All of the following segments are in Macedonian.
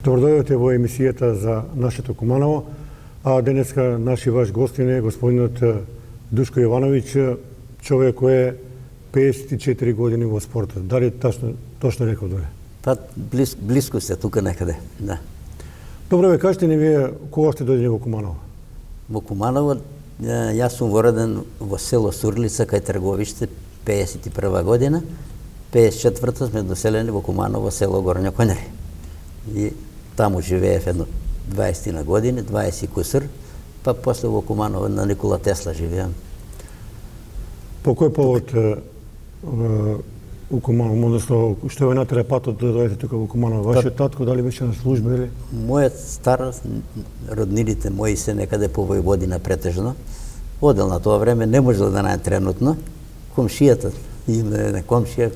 Добродојдовте во емисијата за нашето Куманово, а денеска наши ваш гостин е господинот Душко Јовановиќ, човек кој е 54 години во спортот. Дали точно рекол доле? Па близко се тука некаде, да. Добро, кажете ни вие кога сте дојдени во Куманово? Во Куманово, јас сум роден во село Сурлица, кај Трговиште, 51 година. 54-та сме доселени во Куманово, село Горња Конјари. И таму живеев едно 20 на години, 20 кусур, па после во Куманово на Никола Тесла живеам. По кој повод у Куманово, односно што ви натера патот да дојдете тука во Куманово? Вашиот татко дали беше на служба или? Мојот стар, роднините мои се некаде по Војводина претежно. Одел на тоа време, не можел да најде тренутно. Комшијата, има една комшија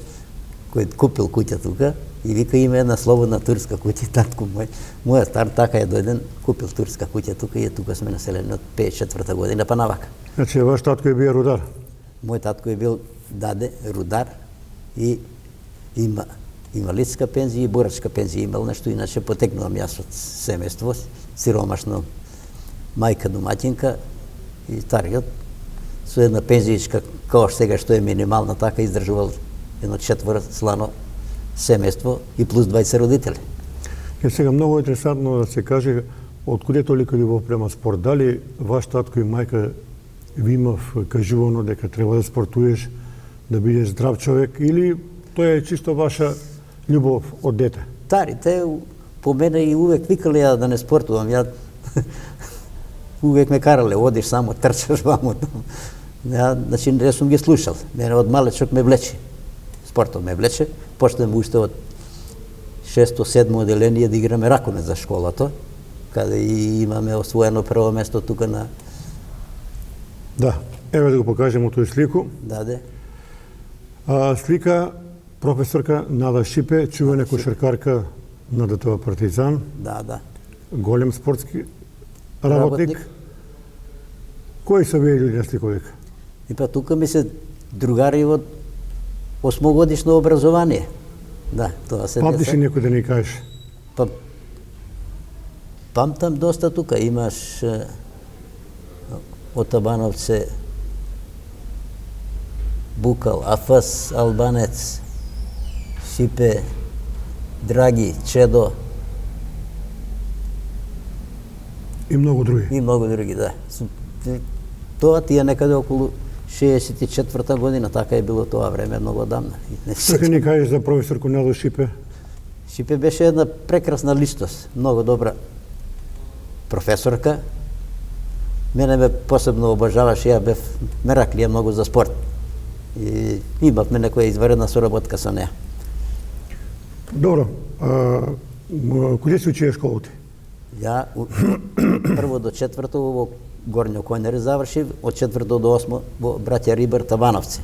кој купил куќа тука и вика има една слободна турска куќа, татко мој. Мојот стар така е дојден, купил турска куќа тука и тука сме населени од 54-та година па навака. Значи ваш татко е бил рудар? Мој татко е бил рудар и има инвалидска пензија и борачка пензија имал нешто, иначе потекнувам јас од семејство, сиромашно, мајка домаќинка и стариот со една пензијичка, као сега што е минимална, така издржувал едно 4-члано семејство и плюс 20 родители. Е сега многу интересантно да се каже од куде толико љубов према спорт. Дали ваш татко и мајка ви имав кажувано дека треба да спортуеш, да бидеш здрав човек, или тоа е чисто ваша љубов од дете? Старите по мене и увек викале ја да не спортувам. Ја увек ме карале, одиш само, трчаш вамо. Значи, не сум ги слушал. Мене од малечок ме влече. Спортот ме влече. Почнем уште од 6-7 оделение да играме ракомет за школата, каде и имаме освоено прво место тука на... Да, еве да го покажеме тој слику. Даде. Слика професорка Нада Шипе, чувена кошаркарка на ДТВ Партизан. Да. Голем спортски работник. Кои се вие луѓе на сликовик? И па тука ми се другари од 8-годишно образование. Да, тоа се памтиш ли некој да ни кажеш? Па памтам доста тука. Имаш Отабановце, Букал, Афас, Албанец, Шипе, Драги, Чедо. И многу други. И многу други, да. Тоа ти е некаде околу 64-та година, така е било тоа време, многу одамна. Што ќе ни кажеш за професорку Нада Шипе? Шипе беше една прекрасна личност, многу добра професорка. Мене ме посебно обожаваше, ја бев мераклија многу за спорт. И имавме некоја изваредна соработка со неа. Добро, куде се учиеш школата? Ја прво до 4-то во Горњо Конјари завршив, од 4-то до 8-то во браќа Рибар Табановци.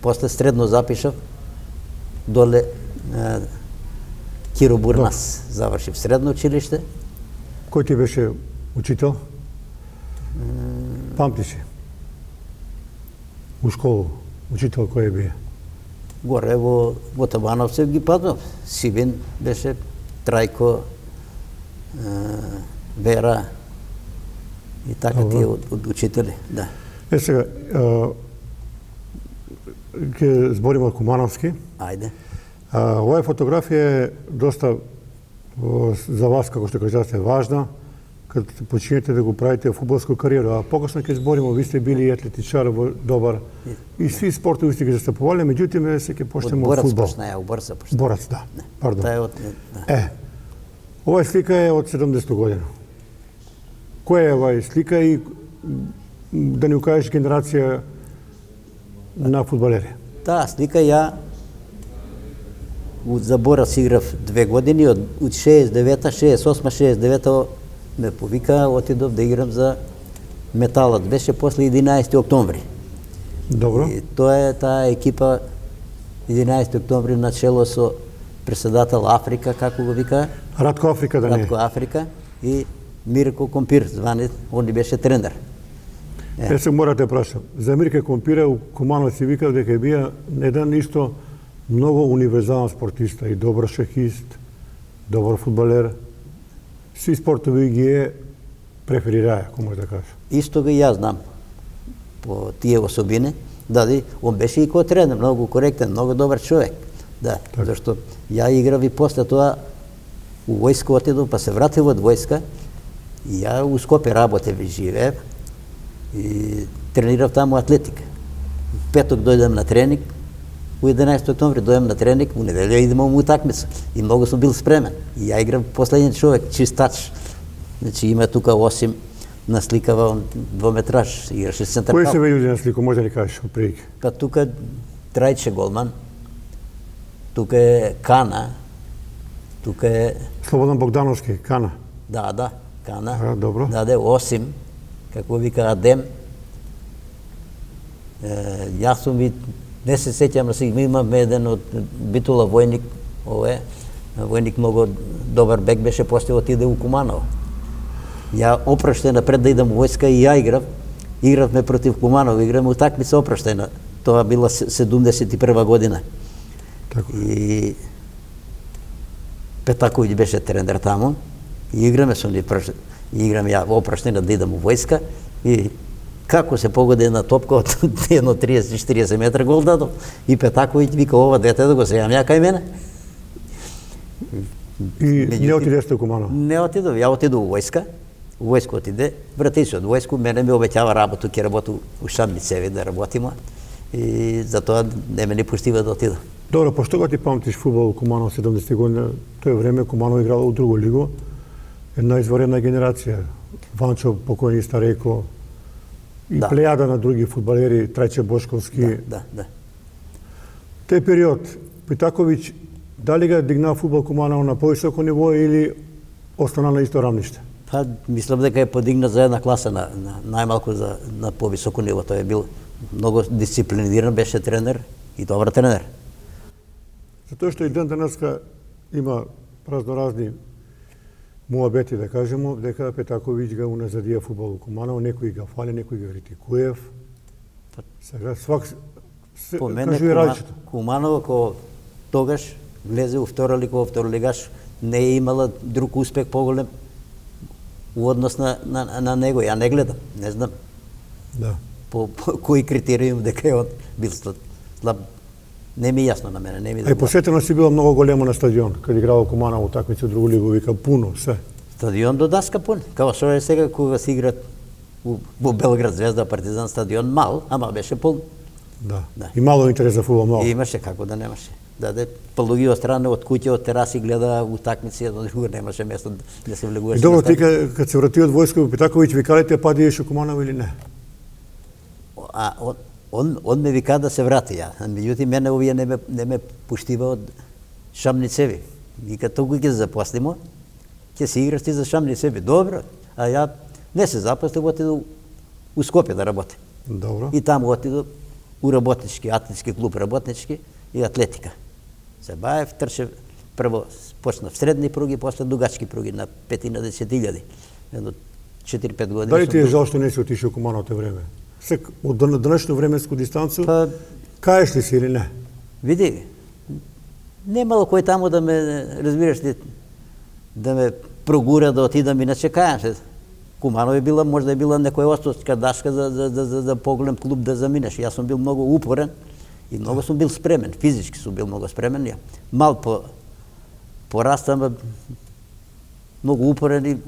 После средно запишав доле Киро Бурнас. Завршив средно училиште. Кој ти беше учител? Памтиш ли? У школу учител кој бие? Горе во Табановци ги паднав. Сивин беше, Трајко, Вера и така тие од учители, да. Сега, ќе збориме кумановски. Ајде. Оваа фотографија е доста за вас, како што кажавте, важна, кога починете да го правите фудбалска кариера, а покасно ќе збориме, ви сте били атлетичар добар и сви спортови сте ги застапувале, меѓутоа се ќе почнеме од фудбал. Од борца почна. Борец, да. Пардон. Таа е од Оваа слика е од 70 година. Која е оваа слика и да ни укажеш генерација на фудбалери? Таа слика ја за Борец играв 2 години, од 69-та, 68-та, 69-та ме повика, отидов да играм за Металот. Беше после 11 октомври. Добро. И тоа е таа екипа 11 октомври начело со председател Африка, како го вика. Ратко Африка да не е. Ратко Африка и Мирко Компир, звани, он беше тренер. Се морате прашам. За Мирко Компира у Куманово си викав дека бија еден исто многу универзален спортиста и добар шахист, добар фудбалер. Сви спортови ги преферираа, ако може да кажа. Исто го и јас знам по тие особини. Даде, он беше и кој тренер, многу коректен, многу добар човек. Да, зашто ја играв и после тоа у војска отидов, па се вратив од војска и ја у Скопје работев и живеев и тренирав таму атлетика. Петок дојдем на тренинг, у 11 октомври дојдем на тренинг, у неделја идемо у утакмица и многу сум бил спремен. И ја играв последен човек, чистач. Значи има тука Осим насликава он двометраж, играше центар. Кои се луѓе на слику, може да ли кажеш отприлike? Па тука Трајче голман, тука е Кана, тука е... Слободан Богдановски, Кана. Да, Кана. Добро. Даде Осим, како вика Адем. Јас сум и не се сеќам, имаме еден од Битула војник, војник многу добар бек беше, после отиде у Куманово. Ја опраштена пред да идам у војска и ја игравме против Куманово, играме утакмица опраштена. Тоа била 71 година. Така. И Петаковиќ беше тренер таму и играме со ни играме ја опраштена да идам у војска и како се погоди една топка од едно 30-40 метра гол дадов. И Петаковиќ вика ова дете да го сејам ја кај мене. И не отидеш у Куманово? Не отидов, ја отидов у војска. У војска отиде, врати се од војску, мене ми обеќава работу, ќе работу у Шабницеви да работиме. И затоа не ме не пуштива да отидам. Добро, пошто го ти памтиш фудбал Куманово 70 година? Тој време Куманово играло у друго лиго. Една изварена генерација. Ванчо, покојни Стареко, и плејада на други фудбалери, Трајче Бошковски. Да. Тој период, Питаковиќ, дали ga дигна фудбал Куманово на повисоко ниво или остана на исто рамниште? Па, мислам дека е подигнат за една класа, најмалку на повисоко ниво. Тој е бил многу дисциплиниран, беше тренер и добар тренер. Затоа што и ден денеска има разноразни муабети, да кажемо, дека Петаковиќ ga уназадија фудбал у Куманово, некој ga фали, некој ga критикуев. Сега свак По мене кажува различито. Куманово ко тогаш влезе у втора лига, во второлигаш, не е имала друг успех поголем у однос на него. Ја не гледам, не знам. Да. По кои критериум дека е он бил слаб. Не ми е јасно на мене, не ми А и посетеност си била многу голема на стадион, кога играло Куманово утакмици у другу лигу, вика пуно, се. Стадион до даска пун. Као што е сега кога се играт во Белград Звезда, Партизан стадион мал, ама беше пун. Да. Да. И мало интерес за фудбал, мало. И имаше, како да немаше. Даде луѓе од страна, од куќе, од тераси гледа утакмици, едно друго немаше место да се влегуваше. И добро, ти кога се врати од војска, Питаковиќ викалите падиеш у Куманово или не? Он ме вика да се врати ја. Меѓутоа мене овие не ме пуштива од Шамницеви. Вика толку ќе запослимо, ќе се играш ти за Шамницеви. Добро. А ја не се запослив, отидов у Скопје да работи. Добро. И таму отидов у работнички, атлетски клуб работнички и атлетика. Се баев, трчев, прво почнав средни пруги, после дугачки пруги на 5 на 10.000. Едно 4-5 години. Дали ти е жал што не си отишол у Куманово тоа време? Од денешно временско дистанцу, Па, каеш ли си или не? види, немало кој таму да ме, разбираш ли, да ме прогура да отидам, иначе кајам се. Куманово е била, можда е била некоја осточка дашка за поголем клуб да заминеш. Јас сум бил многу упорен и многу сум бил спремен, физички сум бил многу спремен. Ја мал порастам, многу упорен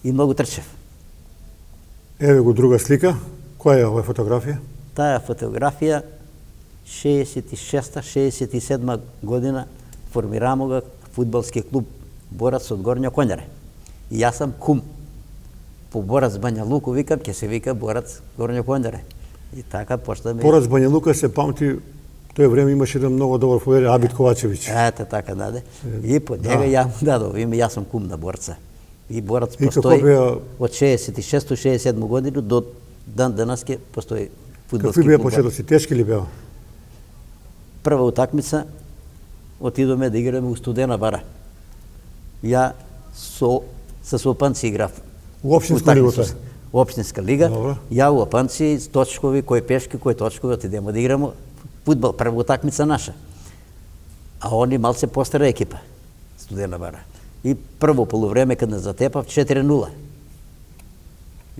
и многу трчев. Еве го друга слика. Која е оваа фотографија? Таа фотографија 66-67 година формирамо го фудбалски клуб Борац од Горња Конјаре. И јас сам кум. По Борац Бања Луку викам, ќе се вика Борац Горња Конјаре. И така почнаме. Борац Бања Лука се памти, тој време имаше еден многу добар фудбалер Абит Ковачевиќ. Ете така даде. И под него ја му дадов име, јас сум кум на Борца. И Борац И како постои беа- од 66-67 година до дан денеска постои фудбалски Какви беа клуб. почетоци? Тешки ли беа? Прва утакмица отидоме да играме у Студена бара. Ја со Опанци играв. У општинска лига тоа? Општинска лига. Добро. Ја у Опанци, точкови, кој пешки, кој точкови, отидемо да играме фудбал, прва утакмица наша. А они малце постара екипа. Студена Вара. И прво полувреме кад не затепав 4-0.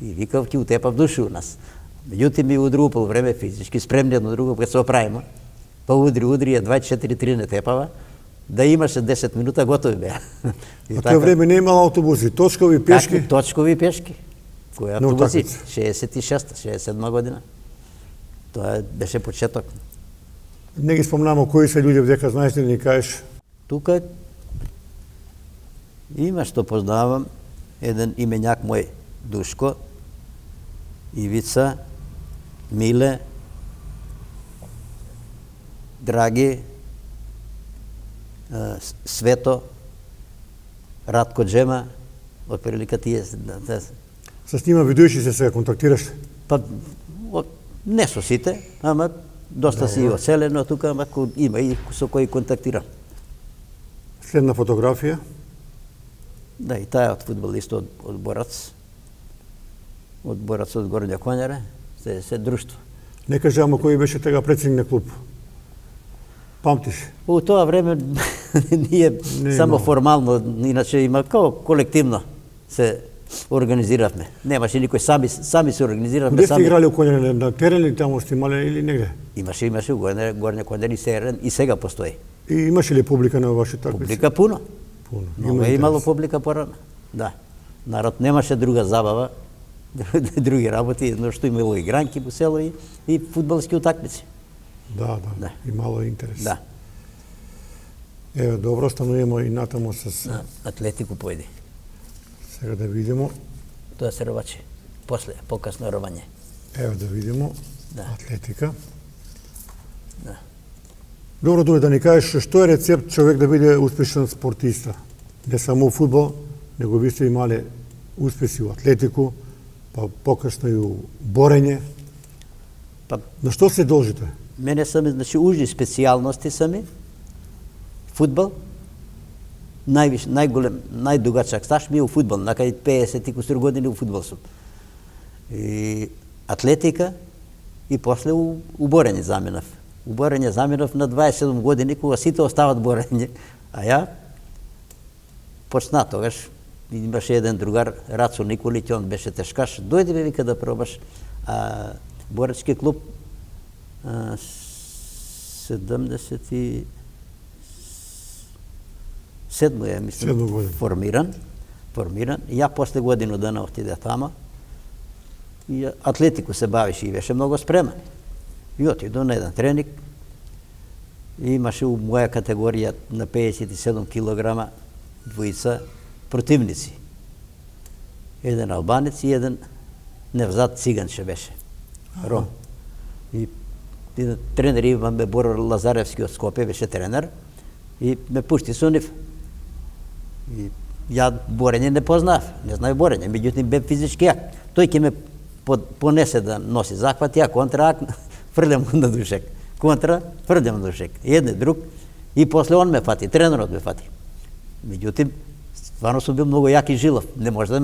И викав ќе утепав души у нас. Меѓутоа и у друго полувреме физички спремни едно друго кога се оправимо. Па удри, едва 4-3 не тепава. Да имаше 10 минута готови беа. А тоа време не имало автобуси, точкови пешки? Така, точкови пешки. Кои На автобуси? утакмица. 66-та, 67 година. Тоа беше почеток. Не ги спомнамо кои се луѓе, дека знаеш да ни кажеш. Тука има што познавам, еден именјак мој Душко, Ивица, Миле, Драги, Свето, Радко Джема, отприлика тие. С нима видуеш и се сега контактираш? Па, не со сите, ама доста си оцелено тука, ама има и со кои контактирам. Следна фотографија. Да, и таа од фудбалист од Борац. Од Борац од Горња Конјаре, се друштво. Не кажа, ама кој беше тега председник на клуб? Памтиш? У тоа време ние Не само имало. формално, иначе има како колективно се организиравме. Немаше никој, сами се организиравме. Каде сте играли у Конјаре? На терен ли таму сте имале или негде? Имаше у Горња Конјаре и Серен, и сега постои. И имаше ли публика на вашите такмици? Публика пуно. Пуно. Много е имало публика порано. Да. Народ немаше друга забава, други работи, едно што имало игранки по село и фудбалски утакмици. Да. Да. Имало интерес. Да. Еве, добро, стануваме и натаму с... На Атлетику појди. Сега да видимо. Тоа се ровачи. После, покасно ровање. Еве да видимо. Да. Атлетика. Да. Добро, Дуле, да ни кажеш што е рецепт човек да биде успешен спортиста? Не само у фудбал, него ви сте имале успеси у атлетику, па покасно и у борење. Па, На што се должите? мене сами, значи, ужи специјалности сами. Фудбал. Најголем, најдугачак стаж ми е у фудбал. Накај 50 и кусур години у фудбал сум. И атлетика и после у борење заминав. У борење заминав на 27 години, кога сите остават борење, а ја почна тогаш. Имаше еден другар, Рацо Николиќ, он беше тешкаш. Дојди ме, вика, да пробаш. Боречки клуб 77 е, мислам, формиран. И ја после годину дана отиде тама. И атлетику се бавеше и беше многу спремен. И отиду на еден тренинг. И имаше у моја категорија на 57 килограма двојца противници. Еден албанец и еден невзат циганче беше. Ром. И тренер имаме Боро Лазаревски од Скопје, беше тренер и ме пушти со нив. И ја борење не познав, не знаев борење, меѓутоа бев физички јак. Тој ќе ме понесе да носи захват, ја контра, фрлям на душек. Контра, фрлям на душек. Едне друг и после он ме фати, тренерот ме фати. Меѓутоа стварно сум бил многу јак и жилав, не може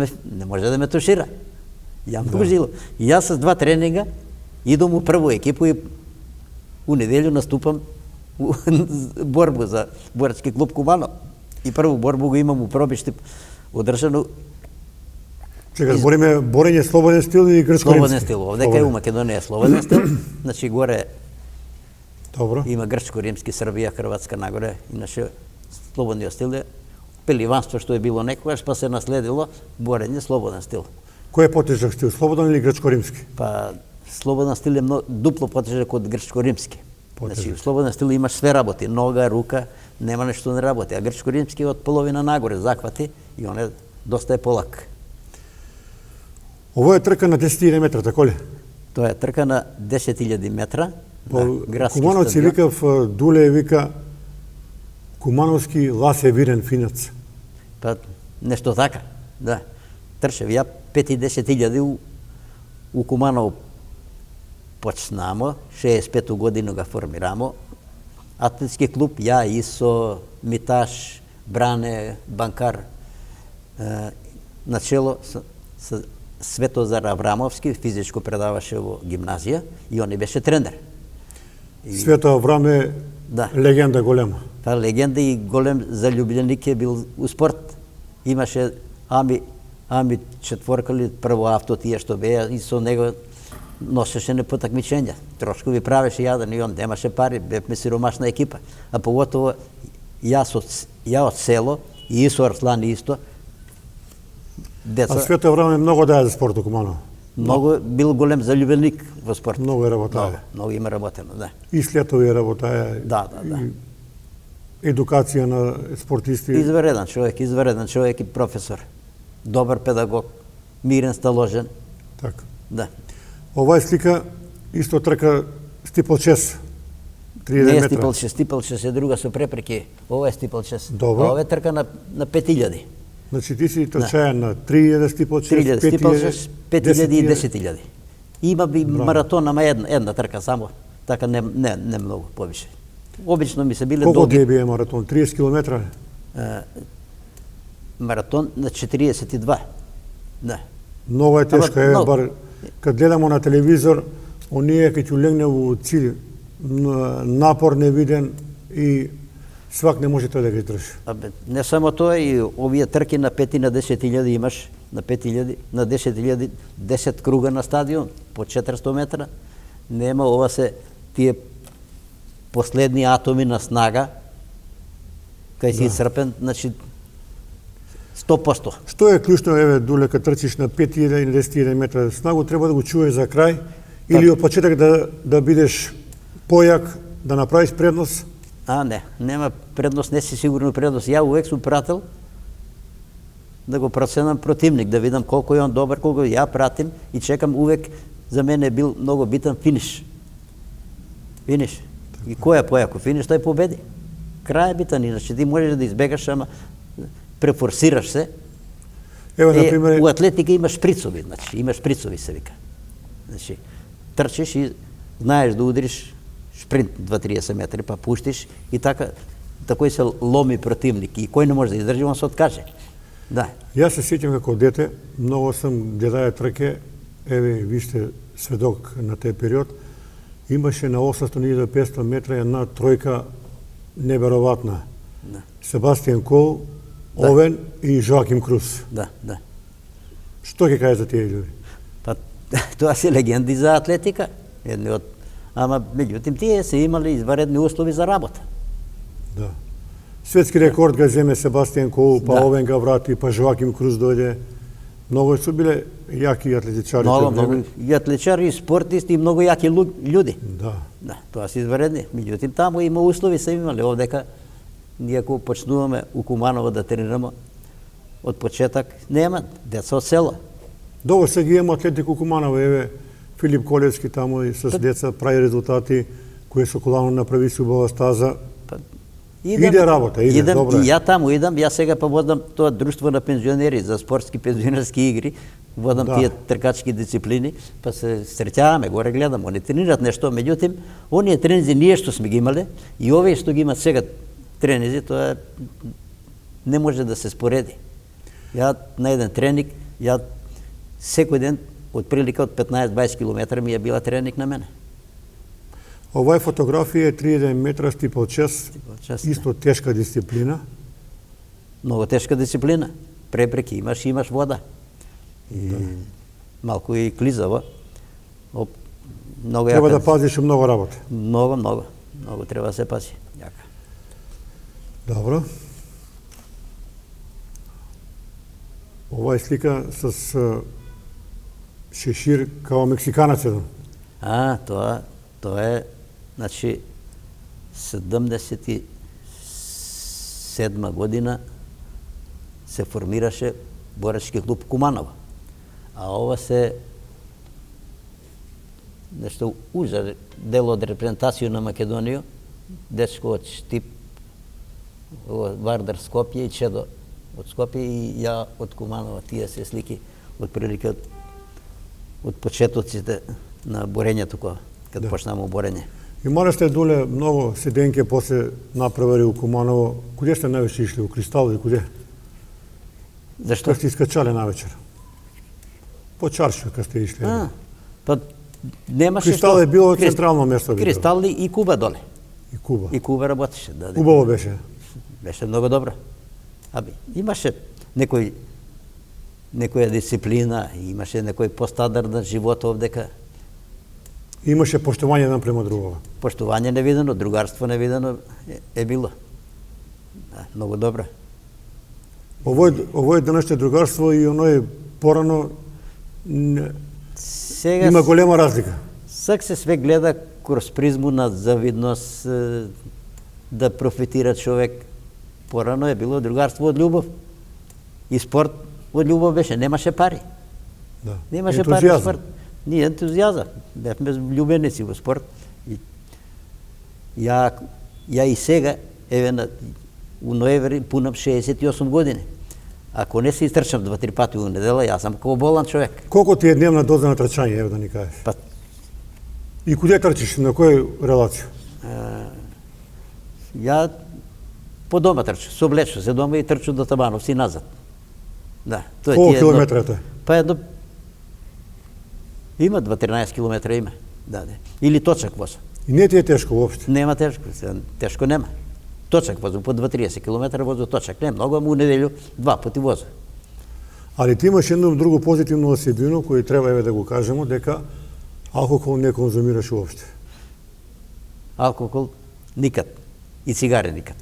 да ме тушира. Ја многу жилав. И јас с 2 тренинга идам у прву екипу и у неделю наступам у борбу за боречки клуб Кумано. И прву борбу го имам у Пробишти одржано. Чека, збориме борење слободен стил или грчко-римски? Слободен стил. Овдека е у Македонија слободен стил. Значи горе Добро. има грчко-римски, Србија, Хрватска нагоре. Иначе слободниот стил е пеливанство што е било некогаш, па се наследило борење слободен стил. Кој е потежак стил, слободен или грчко-римски? Па слободен стил е дупло потежак од грчко-римски. Потежак. Значи, в слободен стил имаш све работи, нога, рука, нема нешто не работи, а грчко-римски од половина нагоре захвати и он е доста е полак. Ово е трка на 10.000 метра, тако ли? Тоа е трка на 10.000 метра на градски Кумановци стадион. викав, Дуле вика Кумановски Ласе Вирен Финац. Па нешто така, да. Трчев ја 5 и 10.000 у Куманово почнамо, 65 годину ga формирамо. Атлетски клуб, ја, Исо, Миташ, Бране, Банкар, начело со Светозар Аврамовски, физичко предаваше во гимназија и он беше тренер. Свето Аврам е Да. легенда голема. Па легенда и голем залюбленик е бил у спорт. Имаше Ами четворка ли прво авто тие што беа и со него носеше на потакмичења. Трошкови правеше јаден и он немаше пари, бевме сиромашна екипа. А поготово ја од село и Исо Арслан исто. Деца, А Свето време многу даде за спорт у Куманово. многу бил голем залюбленик во спорт. Многу е работае. Многу има работено, да. И слетови е работае. Да. И едукација на спортисти. Извареден човек и професор. Добар педагог, мирен, сталожен. Така. Да. Ова е слика исто трка стипл 6. 30 Не е метра. стипл 6 е друга со препреки. Ова е стипл 6. Добро. А ова е трка на 5000. Значи ти си трчаја на 3000 стипл 6, 3000 стипл 6, 5000 и 10.000. 10.000. Има би маратон, ама една трка само. Така не многу повише. Обично ми се биле Колку долги. ти е маратон? 30 км? Маратон на 42. Да. Многу е тешко, Ама, многу. бар кад гледамо на телевизор, оние кај ќе легне во цил, напор невиден и свак не може тоа да ги издржи. Абе, не само тоа, и овие трки на 5 и на 10.000 имаш, на 5.000, на 10.000, 10 круга на стадион, по 400 метра. Нема, ова се тие последни атоми на снага, кај си исцрпен, значи 100%. Што е клучно, еве, Дуле, кад трчиш на 5000 или 10.000 метра, снагу треба да го чуеш за крај, или од почеток да бидеш појак, да направиш предност? Не, нема предност, не си сигурно предност. Ја увек сум прател да го проценам противник, да видам колку е он добар, колку ја пратим и чекам увек, за мене е бил многу битен финиш. Финиш. И кој е појако финиш, тој победи. Крај е битен, иначе ти можеш да избегаш, ама префорсираш се. Еве, например, У атлетика имаш шприцови, значи, имаш шприцови се вика. Значи, трчиш и знаеш да удриш шпринт 2-30 метри, па пуштиш и така, такој се ломи противник и кој не може да издржи, он се откаже. Да. јас се сеќам како дете, многу сум гледаја трке, еве, ви сте сведок на тој период, имаше на 800-1500 метра една тројка неверојатна. Да. Себастијан Кол, Овен и Жоаким Круз. Да. Што ќе кажеш за тие луѓе? Па тоа се легенди за атлетика. Едни од ама меѓутоа тие се имали изваредни услови за работа. Да. Светски рекорд го земе Себастијан Кол, па Да. Овен го врати, па Жоаким Круз дојде. Многу су биле јаки атлетичари. Многу и атлетичари, и спортисти, и многу јаки људи. Да. Да, тоа се изваредни. Меѓутоа таму има услови се имале овдека. Ние ако почнуваме у Куманово да тренираме од почеток, нема деца од село. Добро, сега имamo атлетику Куманово, еве Филип Колевски таму и с деца прави резултати, кои Соколано направи се убава стаза. Иде работа, иде, добро е. И ја таму идам, ја сега па водам тоа друштво на пензионери за спортски пензионерски игри, водам Да. тие тркачки дисциплини, па се среќаваме, горе гледам, они тренират нешто, меѓутоа, оние тренизи ние што сме ги имале и овие што ги имат сега тренизи, тоа не може да се спореди. Ја на еден тренинг, ја секој ден од прилика од 15-20 км ми е била тренинг на мене. Ова е фотографија 30 метра стипл 6, Час, исто тешка дисциплина. Многу тешка дисциплина. Препреки имаш вода. И малку и клизаво. Многу Треба јака. да пазиш многу работа. Многу треба да се пази. Јака. Добро. Ова е слика с шешир као мексиканец еден. Тоа е, значи, 77 година се формираше борачки клуб Куманово. А ова се нешто ужа дел од репрезентација на Македонија, дечко од Штип, Вардар Скопје и Чедо од Скопје и ја од Куманово. Тие се слики од прилика од почетоците на борењето кога почнаме борење. Имале сте, Дуле, многу седенке после направари у Куманово. Куде сте највеќе ишли? У Кристал или куде? Зашто? Кога сте искачале навечер? По Чаршио кога сте ишли. Па немаше Кристал што. е било централно место. Кристал и Куба доле. И Куба. И Куба работеше. Да, Убаво беше. Беше много добро. Имаше некоја дисциплина, имаше некој постадард живот овдека. Имаше поштовање еден према другого. Поштовање невидено, другарство невидено е било. Да, много добро. Ово е денешно другарство и оно е порано Сега има голема разлика. Сак се све гледа кроз призму на завидност, да профитира човек. Порано е било другарство од љубов. И спорт од љубов беше, немаше пари. Да. Немаше пари во спорт. Ние ентузијаза. Бевме љубеници во спорт. Ја и сега, у ноември пунам 68 години. Ако не се изтрчам 2-3 пати во недела, јас сум како болан човек. Колку ти е дневна доза на трчање, ево да ни кажеш? Па, И куде трчиш, на која релација? ја по дома трчу, соблечу се дома и трчу до Табановци и назад. Да, тоа Колку е километра е тоа? Па едно има 13 километра има. Да. Или точак воз. И не ти е тешко уопште? Нема тешко, тешко нема. Точак возу по 2-30 километра возу точак. Не многу, ама у неделю 2 пати возу. Али ти имаш едно друго позитивно осебино кој треба да го кажемо, дека алкохол не конзумираш уопште. Алкохол никад. И цигари никад.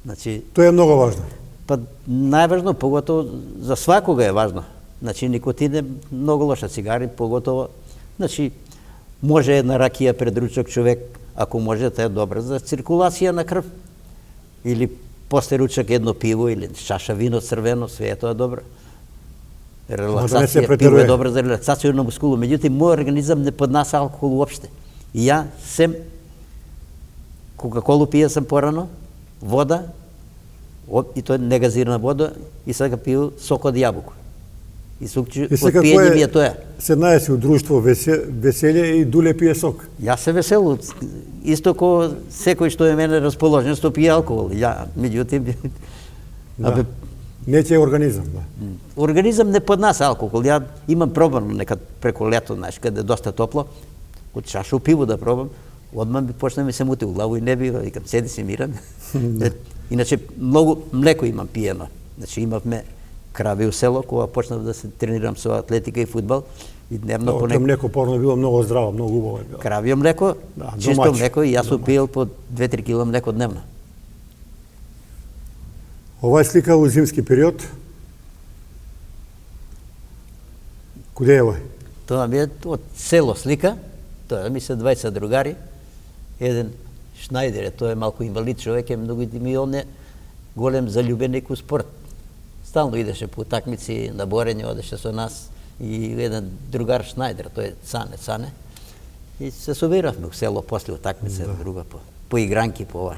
Значи, Тоа е многу важно. па најважно, поготово за свакога е важно. Значи, никотин е многу лоша, цигари поготово. Значи, може една ракија пред ручок човек, ако може, тоа е добра за циркулација на крв. Или после ручок едно пиво или чаша вино црвено, све е тоа добро. Релаксација, пиво е добро за релаксација на мускулу. Меѓутоа, мој организам не поднася алкохол уопште. И ја сем Кока-колу пија сам порано, вода, и тоа негазирана вода, и сега пију сок од јабуко. И сукчу, од пиење ми е тоа. Се најаси у друштво веселје и дуле пие сок. Јас се веселу, исто ко секој што е мене расположен, што пие алкохол. Ја, меѓутоа, Да. Не ти е организам, да. Организам не поднася алкохол. Ја имам пробано некад преку лето, знаеш, каде е доста топло, од чашу пиво да пробам, одма ми почна ми се мути у главу и не бива, викам, седи си мирен. Иначе, многу млеко имам пиено. Значи, имавме крави у село, кога почнав да се тренирам со атлетика и фудбал, и дневно по неко... млеко порно било многу здраво, многу убаво е било. Кравио млеко, да, чисто млеко, и јас сум пиел по 2-3 кила млеко дневно. Ова е слика у зимски период. Куде е овој? Тоа ми е од село слика, тоа ми се 20 другари, еден Шнајдер е, тој е малку инвалид човек, е многу и он е голем заљубеник у спорт. Стално идеше по такмици на борење, одеше со нас, и еден другар Шнајдер, тој е Цане, и се собиравме у село после такмица, да. Друга по игранки, по ова.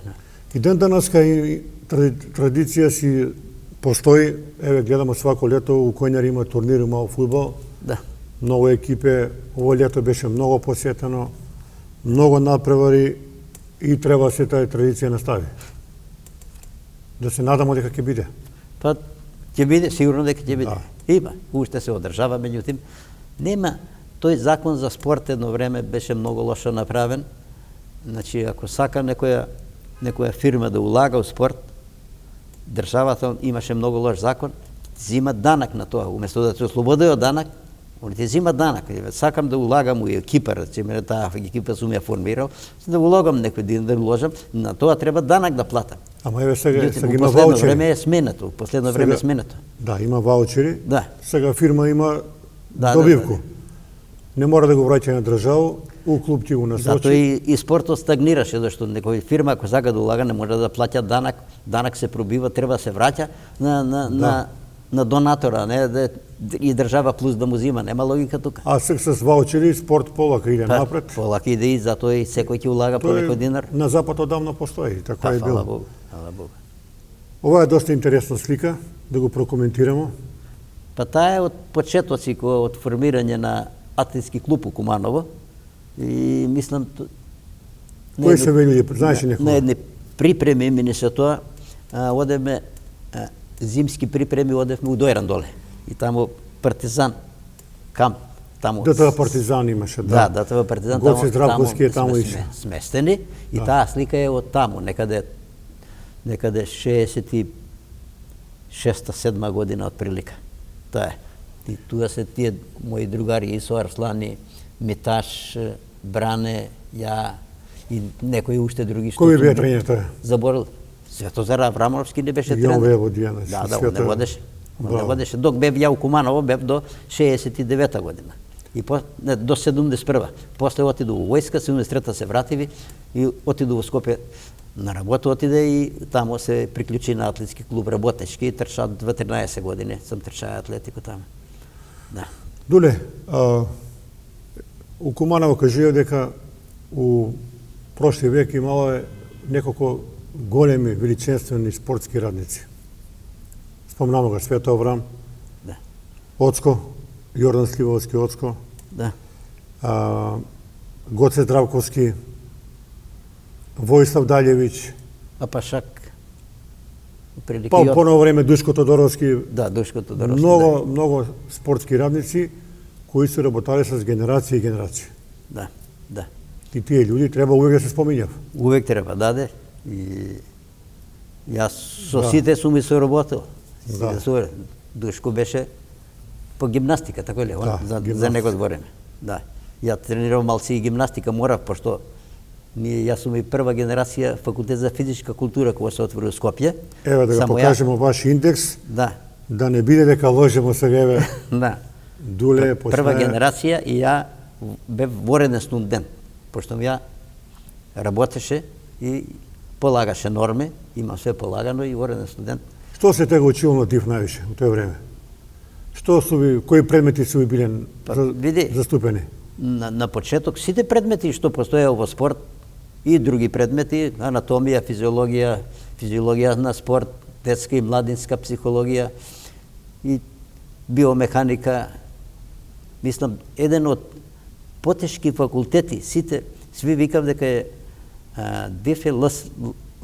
И ден данаска и традиција си постои, еве гледаме свако лето у Коњари има турнири мал фудбал. Да. Многу екипе, ово лето беше многу посетено, многу надпревари и треба се таа традиција настави. Да се надамо дека ќе биде. Па ќе биде, сигурно дека ќе биде. Да. Има, уште се одржава, меѓутоа нема тој закон за спорт едно време беше многу лошо направен. Значи, ако сака некоја фирма да улага у спорт, државата имаше многу лош закон, зима данак на тоа, уместо да се ослободи од данак, они ти зима данак. Сакам да улагам у екипа, речеме, таа екипа сум ја формирал, да улагам некој ден да уложам, на тоа треба данак да платам. Ама еве сега има последно ваучери. Време е сменето, последно време е сменето. Да, има ваучери. Да. Сега фирма има добивку. Не мора да го враќа на држава, у клуб ти го насочи. Затоа и спортот стагнираше, зашто некоја фирма ако сака да улага не може да плаќа данак, данак се пробива, треба да се враќа на донатора, не и држава плюс да му зима, нема логика тука. А сега с ваучери спорт полака иде напред. Полака иде и затоа и секој ќе улага по некој динар. На запад одамна постои, така е било. Фала Богу, фала Богу. Ова е доста интересна слика, да го прокоментираме. Па таа е од почетоци од формирање на атлетски клуб у Куманово и мислам Кои се велили, знаеш ли некој? На едни припреми мине се тоа, одевме зимски припреми, одевме у Дојран доле. И таму Партизан камп таму. ДТВ Партизан имаше, Да, да. ДТВ Партизан, Гоце Здравковски е таму сме ише. сместени и таа слика е од таму, некаде 66-7 година отприлика. Тоа е. И туа се тие мои другари Исо Арслани, Миташ, Бране, ја и некои уште други што. Кој бе тренер тоа? Заборил. Светозар Аврамовски не беше И он тренер. бе водија, значи, Да, он Свето- не водеше. Он не Браво. водеше. Док бев ја у Куманово, бев до 69-та година. И до 71-та. После отиду у војска, 73-та се вративи и отиду во Скопје на работа отиде и тамо се приклучи на атлетски клуб работнички и трча 13 години. Сам трчаја атлетико тамо. Да. Дуле, у Куманово кажува дека у прошли век имало неколку големи, величествени спортски радници. Спомнamo ga Свето Аврам, Да. Оцко, Јордан Сливовски Оцко, Да. Гоце Здравковски, Војслав Далјевиќ, А па шак прилики па по ново време Душко Тодоровски, Да, Душко Тодоровски. многу спортски радници кои се работале с генерации и генерации. Да, да. И тие луѓе треба увек да се споминјав. Увек треба даде и јас со Да. сите сум и соработил. Да. Душко беше по гимнастика, така ли? Да, За гимнастика. него збориме. Да. Ја тренирав малци и гимнастика, морав, пошто јас сум и прва генерација факултет за физичка култура која се отвори во Скопје. Еве да го Само покажемо ваш индекс, Да, да не биде дека ложемо сега, еве, да. Дуле, Прва генерација и ја бев вореден студент, пошто ја работеше и полагаше норми, имам све полагано и вореден студент. Што се тега учило на ДИФ највише у тоа време? Што су ви, кои предмети су ви биле види. заступени? На почеток сите предмети што постоеа во спорт и други предмети, анатомија, физиологија на спорт, детска и младинска психологија и биомеханика. Мислам, еден од потешки факултети, сви викав дека е ДИФ е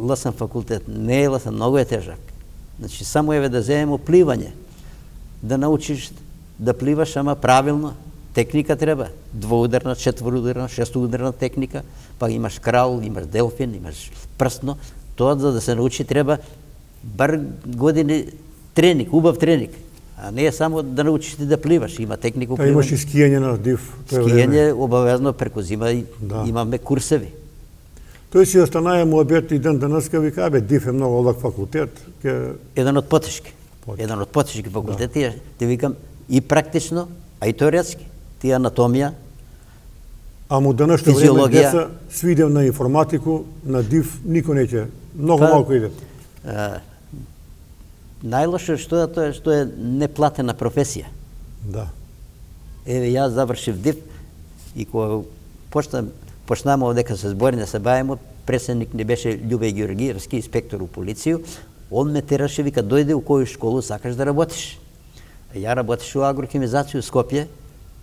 лесен факултет. Не е лесен, многу е тежак. Значи, само еве да земемо пливање, да научиш да пливаш, ама правилно, техника треба, двоударна, четворударна, шестouдарна техника, па имаш крал, имаш делфин, имаш прсно, тоа за да се научи треба бар години тренинг, убав тренинг, а не е само да научиш ти да пливаш, има техника Та имаш и пливање. скијање на ДИФ тоа време. Скијање обавезно преку зима и Да. имаме курсеви. Тој си останаја му објет и ден денеска вика, абе ДИФ е многу лак факултет, ке Еден од потешки. Потешки. Еден од потешки факултети е, ти викам, и практично, а и теоретски. Ти анатомија, ама у денешно време физиологија. деца свидев на информатику, на ДИФ никој не ќе. Многу Па, малку идет. најлошо што е тоа што е неплатена професија. Да. Еве јас завршив ДИФ и кога почнаме дека се збори се бавимо, председник не беше Љубе Ѓоргиевски, инспектор у полицију, он ме тераше, вика, дојде у која школу сакаш да работиш. А ја работиш у агрохимизација у Скопје,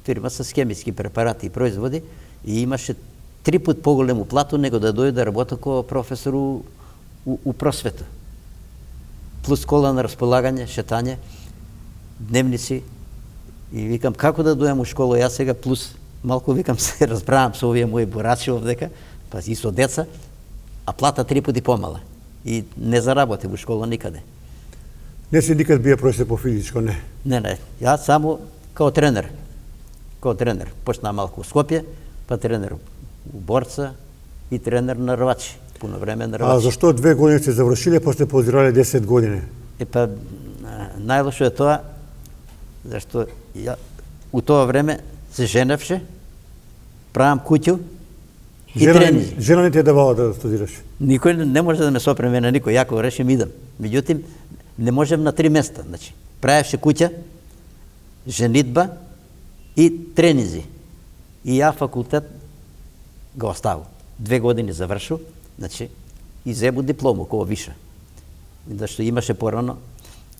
фирма со хемиски препарати и производи, и имаше 3 пат поголему плату него да дојде да работи како професор у просвета. Плюс школа на располагање, шетање, дневници. И викам, како да дојам у школа, јас сега плюс малку викам се разбравам со овие мои борачи овдека, па и со деца, а плата 3 пати помала. И не заработи во школа никаде. Не си никад бија професор по физичко, не. Не, јас само као тренер. Као тренер. Почна малку у Скопје, па тренер у Борца и тренер на рвачи. Пуно време на А рвачи. зашто 2 години сте завршиле, па сте позирале 10 години? Па, најлошо е тоа, зашто ја у тоа време се женевше, правам куќу и тренинзи. Жена не те давала да студираш. Никој не може да ме сопреме на никој, јако решим идам. Меѓутим, не можем на 3 места, значи. Правеше куќа, женитба и тренинзи. И ја факултет го оставил. 2 години завршил, значи, и зебу диплому кога виша. Зашто имаше порано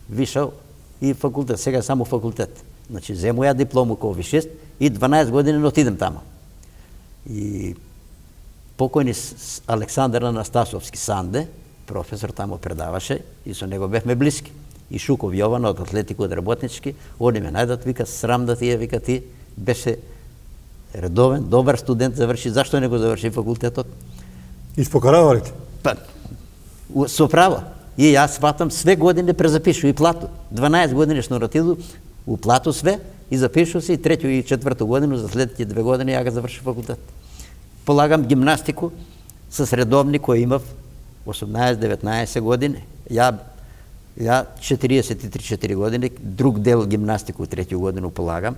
вишал и факултет, сега само факултет. Значи, зему ја диплому кога вишест и 12 години не отидем тамо. И покојни Александар Анастасовски Санде, професор тамо предаваше и со него бевме блиски. И Шуков Јован од Атлетико од Работнички, они ме најдат, вика, срам да ти е, вика, ти беше редовен, добар студент, завърши. Защо не го завърши факултетот? Испокаравалите? Па, со право. И јас сватам све години презапишу и плату. 12 годинишно ратиду, у плату све и запишу се и третју и четврту годину, за следните 2 години ја ga заврши факултет. Полагам гимнастику с редовни кои имав 18-19 години. Ја 43-4 години, друг дел гимнастику третју годину полагам.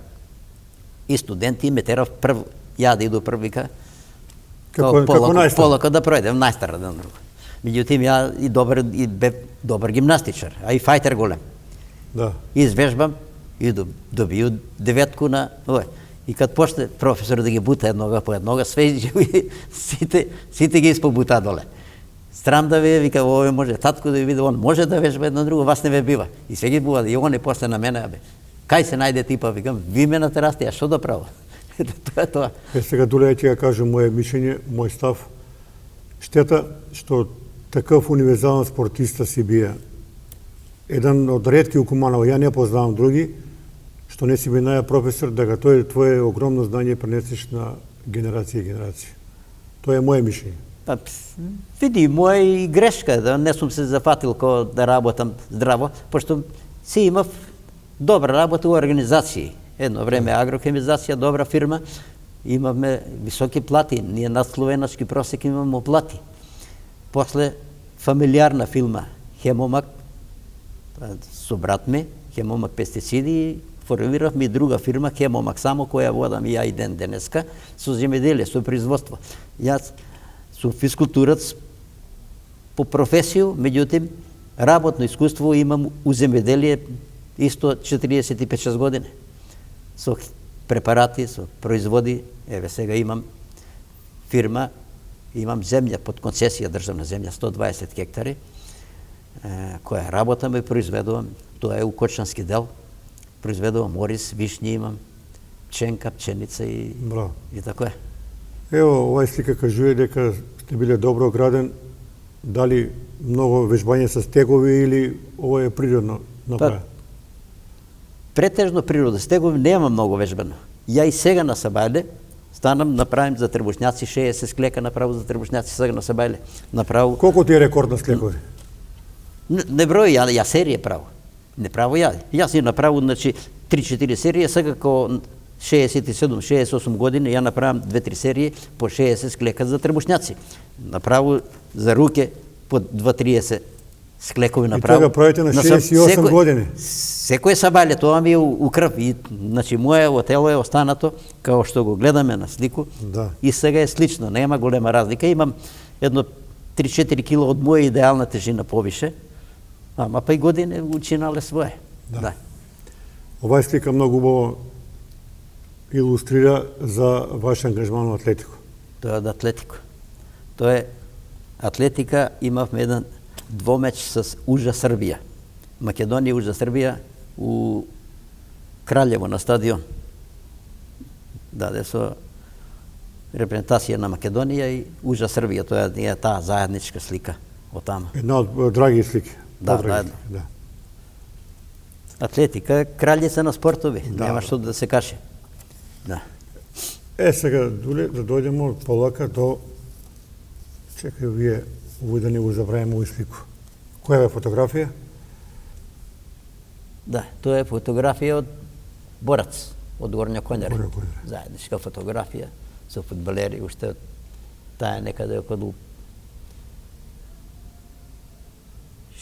И студенти ме терав прв, ја да иду прв, вика, полако да пројдем, најстар еден друг. Меѓутим, ја и бев добар гимнастичар, а и фајтер голем. Да. Извежбам и добiju деветку на овој. И кад почне професор да ги бута еднога по еднога, сите ги испобута доле. Страм да ве, вика, овој може, татко да ви види, он може да вежба едно друго, вас не ве бива. И се ги бува, и он е после на мене, бе. Кај се најде типа, викам, ви ме натерасте, а што да право? Тоа е тоа. Сега, Дуле, ќе ја кажам моје мишење, мој став. Штета што такъв универзален спортиста си бија. Еден од ретки у Куманово, ја не познавам други, што не си би наја професор, да тој твое огромно знање пренесеш на генерација и генерација. Тоа е моје мишење. Па, види, моја и грешка, да не сум се зафатил ко да работам здраво, пошто си имав добра работа у организации. Едно време агрохемизација, добра фирма, имавме високи плати, ние над словенски просек имаме плати. После фамилиарна фирма Хемомак, со брат ми, Хемомак пестициди, формиравме и друга фирма Хемомак само, која водам и ја и ден денеска, со земеделие, со производство. Јас сум физкултурац по професију, меѓутим, работно искуство имам у земеделие исто 45-6 години. Со препарати, со производи, еве сега имам фирма, имам земја под концесија, државна земја, 120 хектари, која работам и произведувам, тоа е у Кочански дел, произведувам ориз, вишњи имам, пченка, пченица и така е. Ево, овај слика кажува дека сте биле добро граден, дали многу вежбање со стегови или ово е природно направено? Претежно природа, стегови нема многу вежбано. Ја и сега на Сабајле станам, направим за требушњаци, 60 склека направо за требушњаци сега на Сабајле. Направо. Колку ти е рекорд на склекови? Не број, ја серија право. Не право ја. Јас си направо, значи, 3-4 серија, сега ко 67-68 години ја направам 2-3 серии по 60 склека за требушњаци. Направо за руке по 2-30 склекови направо. И тоа правите на 68 години? Секој Сабајле, тоа ми е у крв. И, значи, моето тело е останато, као што го гледаме на слику. Да. И сега е слично, нема голема разлика. Имам едно 3-4 кила од моја идеална тежина повише, ама па и години учинале свое. Да. Овај слика многу убаво илустрира за ваш ангажман на атлетико. Тоа е од атлетико. Тоа е атлетика, имавме еден двомеч с Ужа Србија. Македонија, Ужа Србија у Краљево на стадион. Даде со репрезентација на Македонија и Ужа Србија. Тоа е таа заедничка слика од тама. Една од драги слики. Да. Атлетика е краљица на спортови. Нема што да се каже. Да. Сега, Дуле, да дојдемо полака до... Чекај, вие овој да не го забравиме овој слику. Која е фотографија? Да, тоа е фотографија од Борац, од Горња Конјари. Заедничка фотографија со фудбалери, уште таа е некаде околу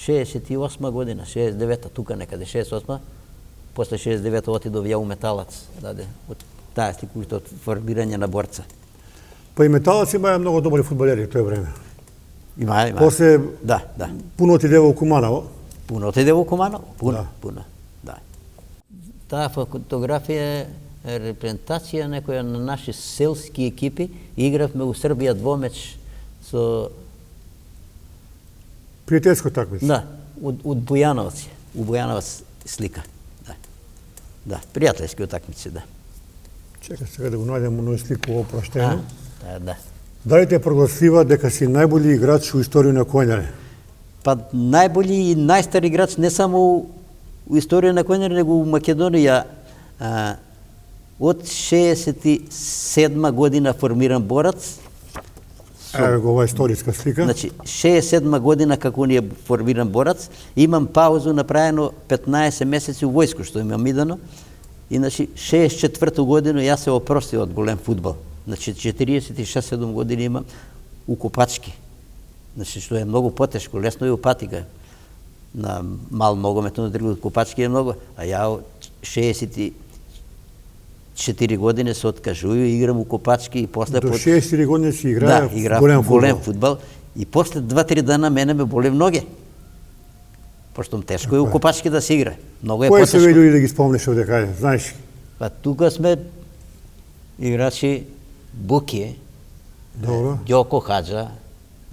68 година, 69-та, тука некаде, 68-та, после 69-та отидов ја у Металац, даде, од таа слика од формирање на борца. Па и Металац имаја многу добри фудбалери тој време. Има. После да. Пуно отидева у Куманово. Пуно отидева у Куманово, пуно. Да. Таа фотографија е репрезентација некоја на наши селски екипи. Игравме у Србија двомеч со пријателско такмица. Да, од Бујановци. У Бујановац слика. Да, пријателски утакмици, да. Чекај сега да го најдем оној слику опроштено. Да. Дали те прогласива дека си најбољи играч у историја на Конјари? Па најбољи и најстар играч не само у историја на Конјари, него у Македонија. Од 67 година формиран Борац. Еве го ова историска слика. Значи, 67 година како ни е формиран Борац, имам паузу направено 15 месеци у војско, што имам идено. И значи 64 година јас се опростив од голем фудбал. Значи 46-7 години имам у Копачки. Значи што е многу потешко, лесно е у Патика. На мал ногометно на друго Копачки е многу, а ја 64 години се откажую, играм у Копачки и после До 64 години си играе голем фудбал. И после 2-3 дана мене ме боли ноге. Пошто тешко е у Копачки да се игра. Многу е Кои потешко. се луѓе да ги спомнеш овде каде, знаеш? Па тука сме играчи Буки, Добро. Ѓоко Хаджа,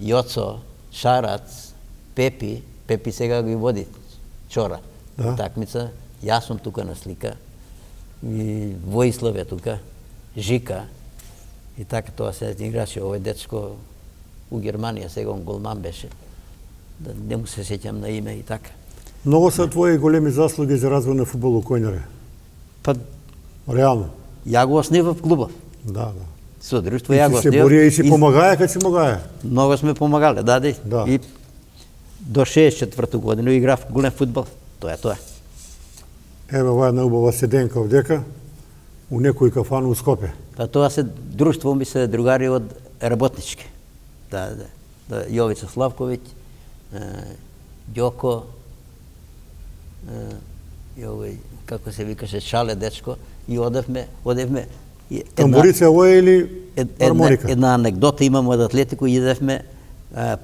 Јоцо, Шарац, Пепи сега ги води Чора. Да. Такмица, јас сум тука на слика, и Воислав е тука, Жика, и така тоа се играчи, овој дечко у Германија, сега он голман беше. Да не му се сеќам на име и така. Многу се твои големи заслуги за развој на фудбал у Којнаре. Па Реално. ја го основав клубот. Да. Со друштво ја го И се основав. борија и си помагаја кога си могае. Много сме помагали, да. И до 64 година играв голем фудбал. Тоа е тоа. Еве ова една убава седенка овдека у некој кафан у Скопје. Па тоа се друштво ми се другари од работнички. Да. Јовица Славковиќ, Ѓоко, и овој, како се викаше, Шале дечко, и одевме Тамбурица ово е или хармоника? Една анекдота имам од Атлетико, идевме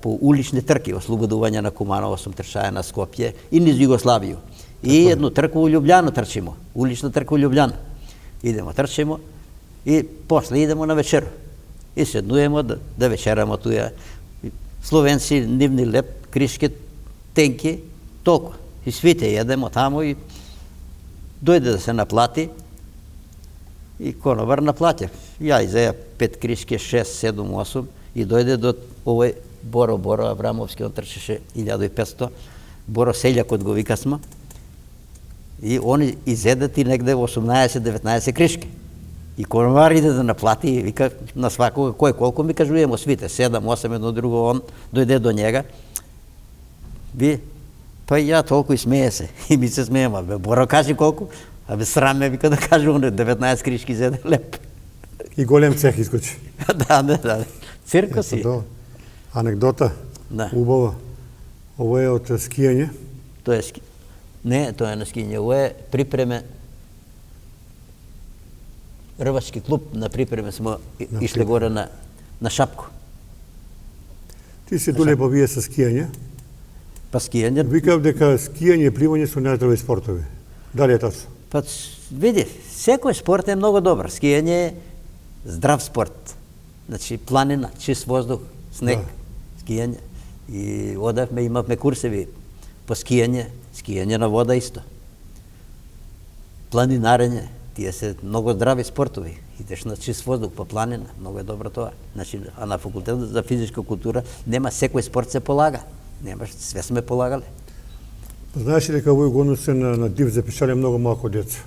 по улични трки, ослободување на Куманово, сум трчаја на Скопје и низ Југославију. И едно трка у Љубљана трчимо, улична трка у Љубљана. Идемо трчимо и после идемо на вечер. И седнуемо да вечерамо туја. Словенци, нивни леп, кришки, тенки, толку. И свите једемо тамо и дојде да се наплати и конобар наплатив. Ја изеја 5 кришки, 6, 7, 8 и дојде до овој Боро Аврамовски, он трчеше 1500, Боро Селјакот го викасмо. И они изедат и негде 18-19 кришки. И конобар иде да наплати и вика на свакога кој колку, ми кажуемо свите, 7-8 едно друго, он дојде до njega. Па ја толку и смее се. И ми се смееме, Боро кажи колку, срам ме вика да кажу, 19 кришки зеде леп. И голем цех искочи. Да. Циркус и. Анекдота, убава. Ово е од скијање. Тоа е Не, тоа е на скијање. Ово е припреме рибачки клуб, на припреме сме ишле горе на Шапко. Ти се долепа вие со скијање? Па скијање. Викав дека скијање и пливање се најздрави спортови. Дали е тачно? Па види, секој спорт е многу добар. Скијање е здрав спорт. Значи планина, чист воздух, снег, скијање. И одавме, имавме курсеви по скијање на вода исто. Планинарење, тие се многу здрави спортови. Идеш на чист воздух по планина, многу е добро тоа. Значи, а на факултетот за физичка култура нема, секој спорт се полага. Немаш, све сме полагале. Знаеш ли дека овој гонус се на Див запишале многу малко деца?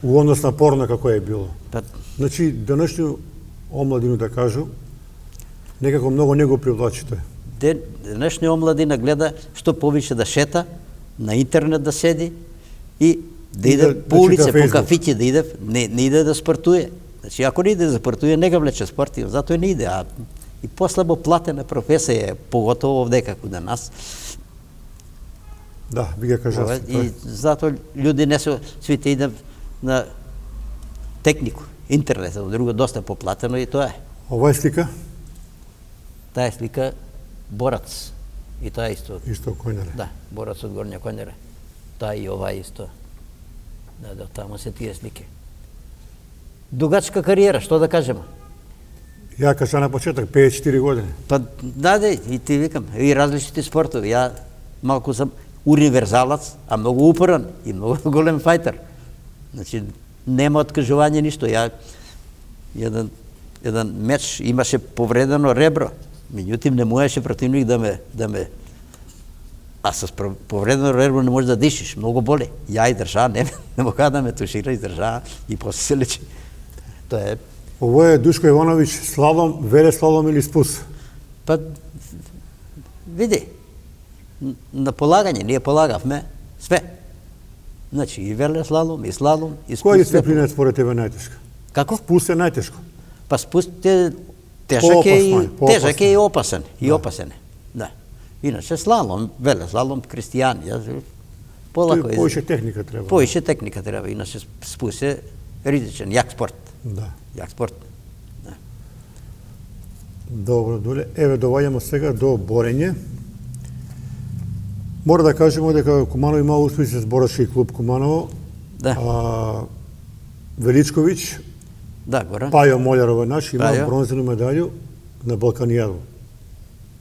У однос на порно како е било. Значи, денешни омладину да кажу, некако многу не го привлачи тој. Денешни омладина гледа што повише да шета, на интернет да седи и да иде по улице, по кафиќи да иде, не иде да спортуе. Значи, ако не иде да спортуе, не го влече спорт, затоа не иде. И послабо платена професија е, поготово овде како да нас. Да, ви ги кажав. И затоа луѓе не се свите иде на технику, интернет, друго доста поплатено и тоа е. Ова е слика? Таа е слика Борац. И тоа е исто. Исто Којнаре. Да, Борац од Горња Којнаре. Таа и ова е исто. Да, тамо се тие слики. Дугачка кариера, што да кажеме? Ја кажа на почеток, 54 години. Па да, и ти викам, и различити спортови. Ја малку сум универзалац, а многу упорен и многу голем фајтер. Значи, нема откажување ништо. Ја еден меч имаше повредено ребро, меѓутоа не можеше противник да ме А с повредено ребро не можеш да дишиш, много боли. Я издържа, не мога да ме тушира, издържа и после се лечи. Тоа е. Ово е Душко Иванович, слалом, велеслалом или спус? Па, види, на полагање, ние полагавме све. Значи и велеслалом, и слалом, и спус. Која дисциплина е според тебе најтешка? Како? Спус е најтешко. Па спуст е тежак е Поопасно и опасен. И опасен е. Да. Иначе слалом, велеслалом, кристијан, полако е. Повише техника треба. Повише техника треба, иначе спус е ризичен, јак спорт. Да. Јак спорт. Да. Добро, Дуле. Еве, доваѓаме сега до борење. Мора да кажеме дека Куманово има успеси со борачки клуб Куманово. Да. Величковиќ, Да, Гора. Пајо Молјарова наш, има Пајо. бронзену медаљу на Балканијадо.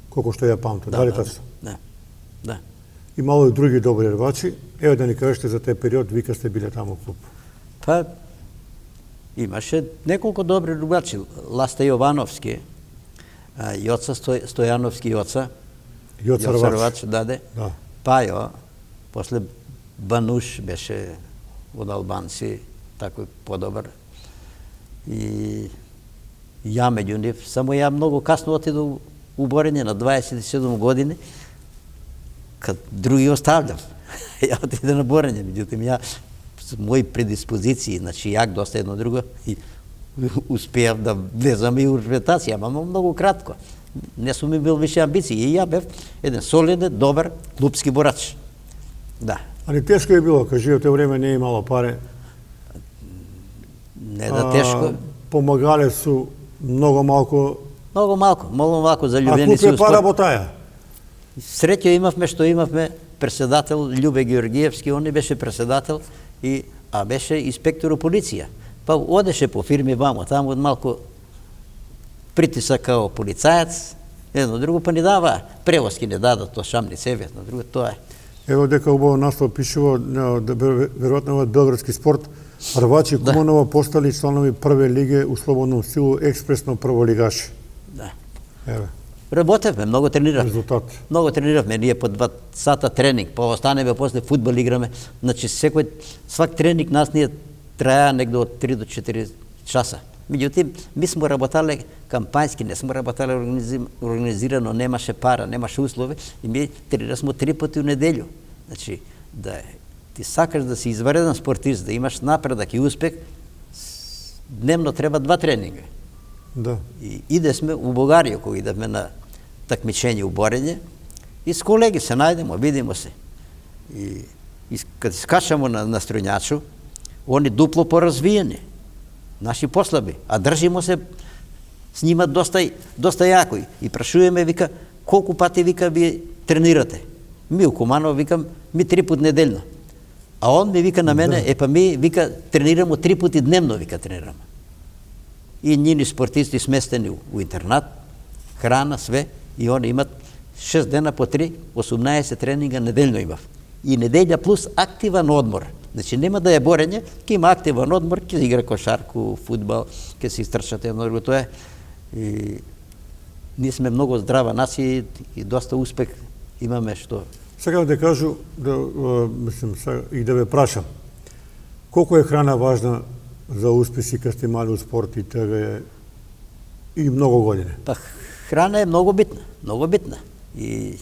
Колко што ја памтам. Дали тачно? Да. Да. И мало и други добри рвачи. Еве да ни кажете за тој период, вика сте биле таму клуб. Па, имаше неколку добри рвачи. Ласта Јовановски, Јоца Стојановски Јоца. Јоца рвач. даде. Да. Пајо, после Бануш беше од албанци, тако подобар. И ја меѓу нив, само ја многу касно отиду у борење на 27 години, кад други оставljam. Ја отиде на борење, меѓутоа ја с мои предиспозиции, значи јак доста едно друго и успеав да влезам и урбетација, ама многу кратко. Не сум ми бил више амбиции и ја бев еден солиден, добар клубски борач. Да. Али тешко е било, кажи, од тој време не е имало паре. Не да тешко. Помагале су многу малку. Многу малку за А љубени клуб е пара во таја. Среќа имавме што имавме председател Љубе Георгиевски, он не беше председател, а беше инспектор у полиција. Па одеше по фирми вамо, таму малку притисак као полицаец, едно друго, па ни дава превозки, не дадат то шамни себе, едно друго, тоа е. Ево дека убаво наслов пишува, веројатно од белградски спорт, рвачи Куманово постали членови прве лиге у слободном стилу, експресно прволигаши. Да. Еве. Работевме, многу трениравме. Резултат. Многу трениравме, ние по 2 сата тренинг, па останеме после фудбал играме. Значи свак тренинг нас ние траја негде од 3 до 4 часа. Меѓутоа, ми сме работале кампањски, не сме работале организирано, немаше пара, немаше услови и ми тренирасме 3 пати у неделју. Значи, ти сакаш да си извареден спортист, да имаш напредак и успех, дневно треба 2 тренинга. Да. И идесме у Бугарија, кога идевме на такмичење у борење, и с колеги се најдемо, видимо се. И кад скачамо на струњачу, они дупло поразвиени, наши послаби, а држимо се с нима доста јако. И прашуваме, вика, колку пати, вика, ви тренирате? Ми у Куманово, викам, ми 3 пати неделно. А он ми вика на мене, па ми, вика, тренирамо 3 пати дневно, вика, тренираме. И нини спортисти сместени у интернат, храна, све, и они имат 6 дена по 3, 18 тренинга неделно имав. И неделја плюс активен одмор. Значи нема да е борење, ќе има активен одмор, ќе игра кошарку, фудбал, ќе се истрчат едно друго, тоа е. И ние сме многу здрава нација и доста успех имаме што. Сега да кажу, и да ве прашам, колку е храна важна за успеси кај сте мали у спорт и тега и многу години? Па храна е многу битна, многу битна. И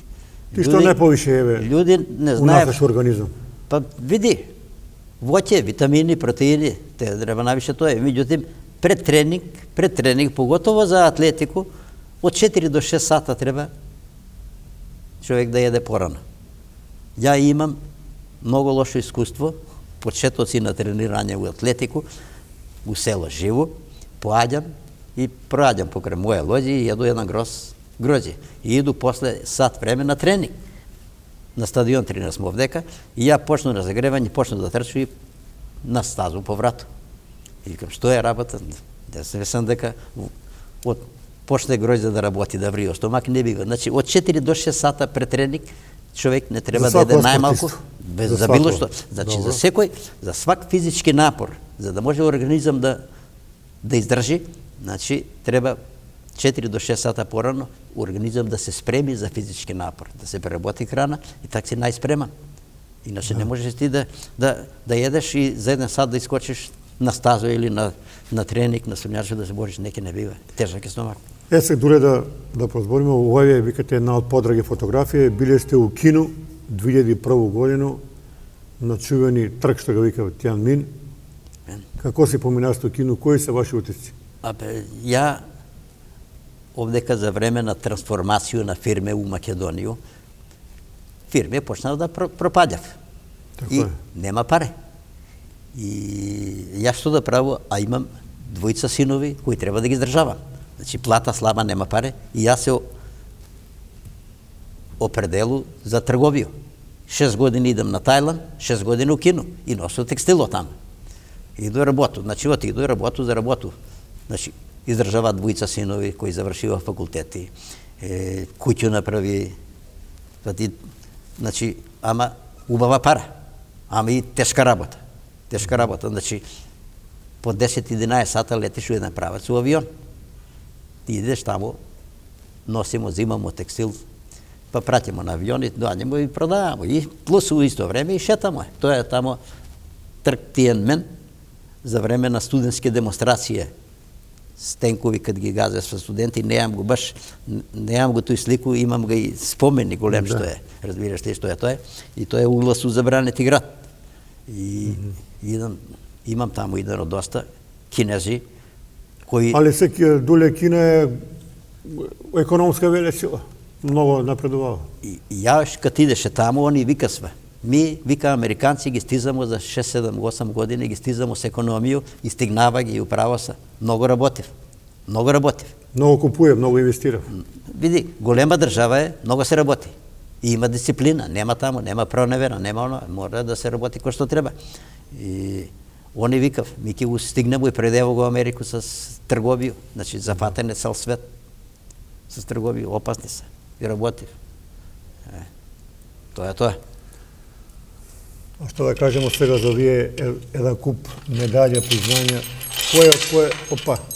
ти што не повише еве? Луѓе не знаат. Унасаш организам. Па види, воќе, витамини, протеини, те треба навише тоа. Меѓутоа пред тренинг, поготово за атлетику, од 4 до 6 сата треба човек да једе порано. Ја имам многу лошо искуство, почетоци на тренирање у атлетику, у село Живо, поаѓам и проаѓам покрај моја лоѓи и једу еден грози. И иду после сат време на тренинг. На стадион тренирасме овдека и ја почну на загревање, почну да трчу и на стазу поврато. И викам, што е работа? Да се весам дека почне гроздје да работи, да врио, стомак не бива. Значи, од 4 до 6 сата пред тренинг, човек не треба да еде најмалку, без за било што. Значи, за секој, за свак физички напор, за да може организам да издржи, значи, треба 4 до 6 сата порано организам да се спреми за физички напор, да се преработи храна и так си најспреман. Иначе не можеш ти да едеш и за 1 сат да искочиш на стаза или на тренинг, на сумњаче да се бориш, неке не бива. Тежак е стомак. Сега дуре да прозбориме, овие викате една од подраги фотографија, биле сте у кино 2001 годину на чувени трк што го викав Тианмин. Како си поминавте у кино, кои се ваши утисци? Ја овдека за време на трансформација на фирме у Македонија, фирме почнаа да пропаѓав. И нема паре. И јас што да право, а имам 2 синови кои треба да ги издржавам. Значи плата слаба, нема паре и јас се определу за трговија. 6 години идам на Тајланд, 6 години у кино и носил текстило таму. Иду работу, значи иду работу за работу. Значи издржава 2 синови кои завршива факултети, куќу направи, значи, ама убава пара, ама и тешка работа. Тешка работа, значи, по 10-11 сата летиш у еден правец у авион. Ти идеш таму, носимо, зимамо текстил, па пратимо на авиони, доаѓамо и продавамо. И плюс у исто време и шетамо. Тоа е тамо трк Тианмен за време на студентски демонстрација. Стенкови кад ги газе со студенти, неам го баш, неам го тој слику, имам го и спомени голем што е. Разбираш ли што е тоа? И тоа е углас у забранети град. И имам таму еден од доста кинези кои... Али секи дуле Кина е економска велесила. Много напредувава. И јаш кад идеше таму, они викасва. Ми, вика, американци ги стизамо за 6, 7, 8 години, ги стизамо с економију и стигнава ги управо са. Много работив. Много работив. Много купуе, много инвестира. Види, голема држава е, много се работи. И има дисциплина, нема таму, нема проневера, нема оно, мора да се работи кој што треба. И они викав, ми ќе го стигнемо и предево го Америку с трговију, значи зафатен е цел свет с трговију, опасни се и работив. Тоа е тоа. А што да кажемо сега за овие еден куп медаља, признања, кој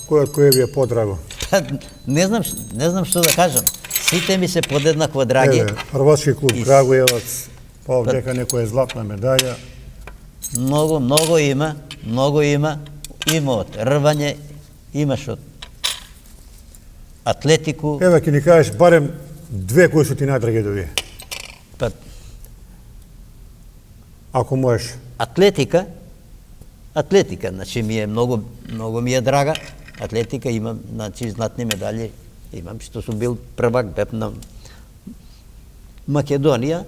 од кој ви е подраго? Не знам што да кажам. Сите ми се подеднакво драги. Хрватски клуб Крагуевац, па овдека некоја златна медаља. Много има. Има од рвање, имаш од атлетику. Ќе ни кажеш барем 2 кои се ти најдраги до вие. Ако можеш. Атлетика, значи ми е много ми е драга. Атлетика имам, значи златни медали имам, што сум бил првак, бев на Македонија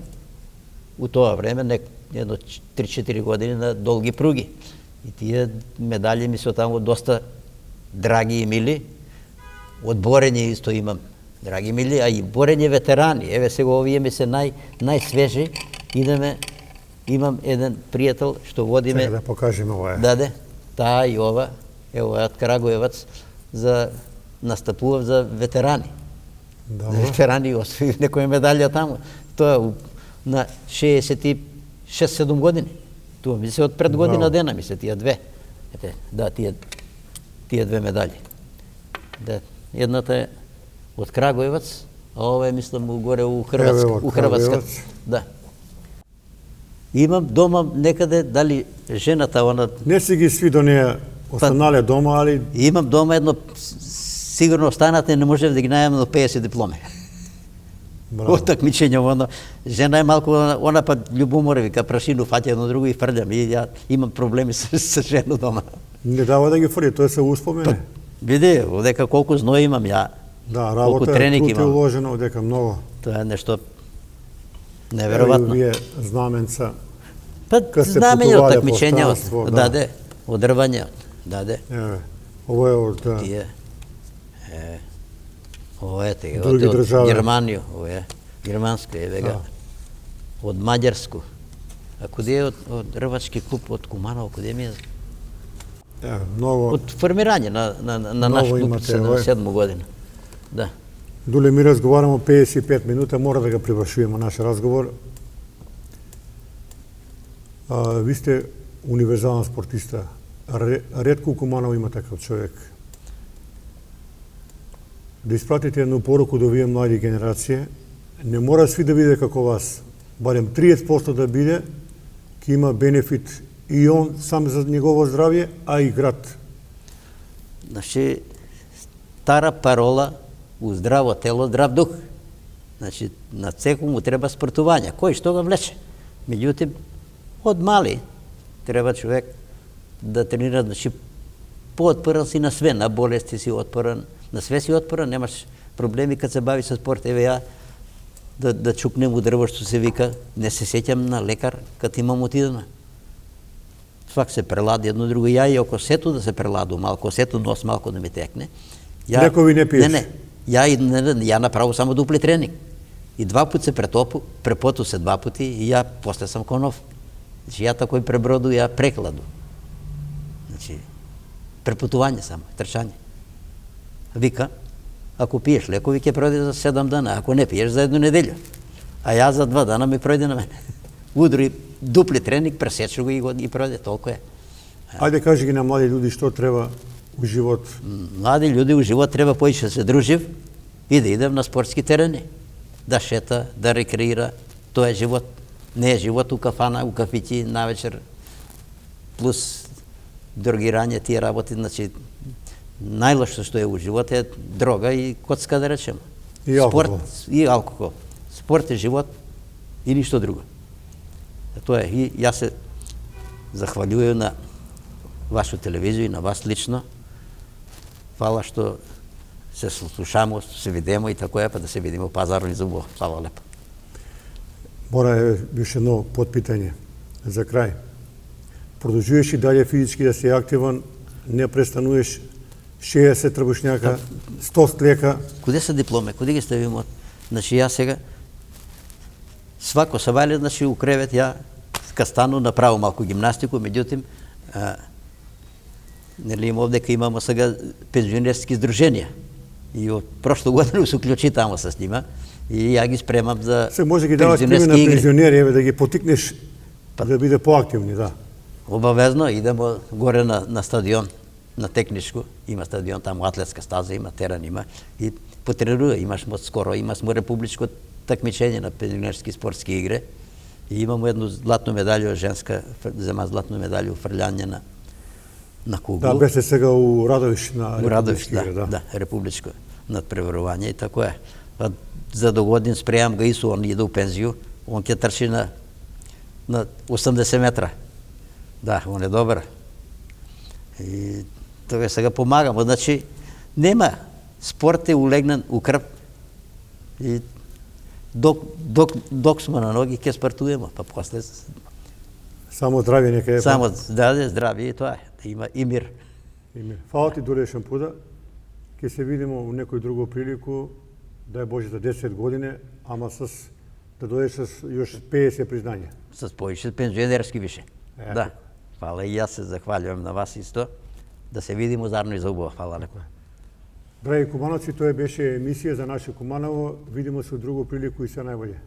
у тоа време, едно 3-4 години на долги пруги. И тие медали ми се таму доста драги и мили. Од борење исто имам драги и мили, а и борење ветерани. Еве сега овие ми се најсвежи. Идеме. Имам еден пријател што водиме... Сега да покажеме ова. Даде, таа и ова, ево од Крагуевац, настапував за ветерани. Да. За ветерани освоив некоја медалја таму. Тоа на 66-7 години. Тоа ми се од пред година дена, ми се тие 2. Да, тие 2 медали. Да, едната е од Крагуевац, а ова е, мислам, горе у Хрватска. Да. Имам дома некаде, дали жената, она... Не си ги сви до неја останале дома, али... Имам дома едно, сигурно останате, не можев да ги најам до 50 дипломи. Од такмичење, оно. Жена е малку, она па љубомора, вика, прашину фаќа едно друго и фрљам. И ја имам проблеми со жена дома. Не дава да ги фрли, тоа се успомене. Види, одека колку зној имам ја. Да, работа е труд е уложено, одека многу. Тоа е нешто неверојатно. Вие знаменца. Па знамење од такмичење, даде, од рвање, даде. Ово е од... Тие, ово е тега, од Германија, ово е, германско е вега, од Маѓарско. А куде е од рвачки клуб, од Куманово, куде ми е? Од формирање на наш клуб, 7 година. Да. Дуле, ми разговараме 55 минута, мора да го привршуваме наш разговор. Ви сте универзален спортиста. Ретко у Куманово има такав човек. да испратите едну поруку до овие млади генерација. Не мора сви да биде како вас. Барем 30% да биде, ќе има бенефит и он сам за негово здравје, а и град. Значи, стара парола у здраво тело, здрав дух. Значи, на секој му треба спортување. Кој што го влече? Меѓутоа, од мали треба човек да тренира, значи, поотпорен си на све, на болести си отпорен, на све си отпорен, немаш проблеми кад се бави со спорт. Еве ја да чукнем у дрво што се вика, не се сеќам на лекар кад имам отидена. Свак се прелади едно друго, ја и ако сето да се преладу малко, сето нос малко да ми текне. Лекови не пиеш? Не, ја направо само дупли тренинг. И 2 пати се препоту се 2 пати и ја после сам ко нов. Значи ја такој преброду, ја прекладу. Значи, препутување само, трчање. Вика, ако пиеш лекови, ќе пројде за 7 дана, ако не пиеш за 1 неделја. А ја за 2 дана ми пројде на мене. Удри дупли тренинг, пресечу го и пројде, толку е. Ајде кажи ги на млади луѓе што треба у живот. Млади луѓе у живот треба поише се дружив и да идем на спортски терени. Да шета, да рекреира. Тоа е живот. Не е живот у кафана, у кафити, навечер, плюс дрогирање, тие работи. Значи, најлошо што е у живот е дрога и коцка, да речем. И алкохол. Спорт и алкохол. Спорт е живот и ништо друго. Тоа е. И јас се захвалјувам на вашу телевизија и на вас лично. Фала што се слушамо, се видимо и тако е, па да се видимо пазарно и зубово. Фала лепо. Мора е више едно подпитање за крај. Продолжуваш и дале физички да си активен, не престануваш 60 трбушњака, 100 склека. Куде се дипломе? Куде ги ставимо? Значи ја сега свако сабајле, значи у кревет ја стану направо малку гимнастику, меѓутоа нели има овде имамо сега пензионерски здруженија. И од прошла година се уклучи тамо с нима и ја ги спремам за се може ги даваш пример на пензионери, еве да ги потикнеш да биде поактивни, да. Обавезно идемо горе на стадион, на техничко, има стадион таму, атлетска стаза има, терен има и потренирува, имаш скоро имамо републичко такмичење на пензионерски спортски игри и имамо едно златно медаља женска, зема златно медаља фрлање на куглу. Да, беше сега у Радовиш на Радовиш, да, републичко надпреварување и тако е. За догодин спреам ga Ису, он иде у пензију, он ќе трчи на 80 метра. Да, он е добар. И тоа сега помагамо. Значи, нема, спорт е улегнан у крв и док сме на ноги, ќе спортуваме, па после... Само здравје нека е. Само здравје и тоа е, да има и мир. Фала ти Дурешан Пуда. Ќе се видимо у некој друго прилику, дај Боже за 10 години, ама да дојдеш с још 50 признања. С поише пензионерски више. Да. Фала и јас се захвалјувам на вас исто. Да се видимо зарно и за убаво. Фала леко. Драги кумановци, тоа беше емисија за наше Куманово. Видимо се у друго прилику и се најболje.